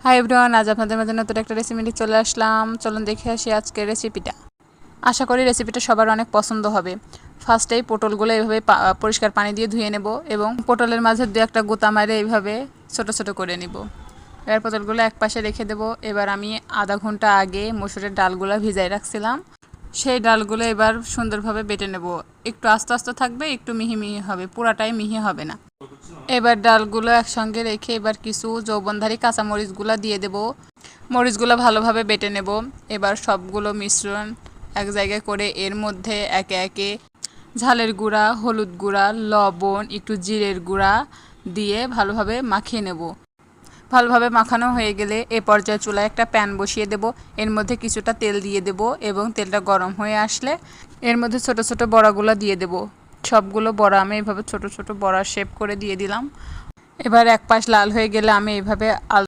Hi everyone, আজ আপনাদের মাঝে নতুন একটা রেসিপি নিয়ে চলে আসলাম। চলুন দেখে আসি আজকের রেসিপিটা। আশা করি রেসিপিটা সবার অনেক পছন্দ হবে। ফার্স্টেই পটলগুলো এইভাবে পরিষ্কার পানি দিয়ে ধুয়ে নেব এবং পটলের মাঝে দু একটা গোতা মারে এইভাবে ছোট ছোট করে নিব। এবার পটলগুলো এক পাশে রেখে দেব। এবার আমি আধা ঘন্টা আগে মসুরের ডালগুলো ভিজাই রাখছিলাম, সেই ডালগুলো এবার সুন্দরভাবে বেটে নেব। একটু আস্তে আস্তে থাকবে, একটু মিহি মিহি হবে, পুরাটাই মিহি হবে না। এবার ডালগুলো একসঙ্গে রেখে এবার কিছু যৌবনধারী কাঁচামরিচগুলো দিয়ে দেব। মরিচগুলো ভালোভাবে বেটে নেব। এবার সবগুলো মিশ্রণ এক জায়গায় করে এর মধ্যে একে একে ঝালের গুঁড়া, হলুদ গুঁড়া, লবণ, একটু জিরের গুঁড়া দিয়ে ভালোভাবে মাখিয়ে নেব। ভালোভাবে মাখানো হয়ে গেলে এ পর্যায়ে চুলায় একটা প্যান বসিয়ে দেব। এর মধ্যে কিছুটা তেল দিয়ে দেব এবং তেলটা গরম হয়ে আসলে এর মধ্যে ছোট ছোট বড়াগুলো দিয়ে দেব। সবগুলো বড়া আমি এইভাবে ছোট ছোট বড়া শেপ করে দিয়ে দিলাম। এবার এক পাশ লাল হয়ে গেলে আমি এইভাবে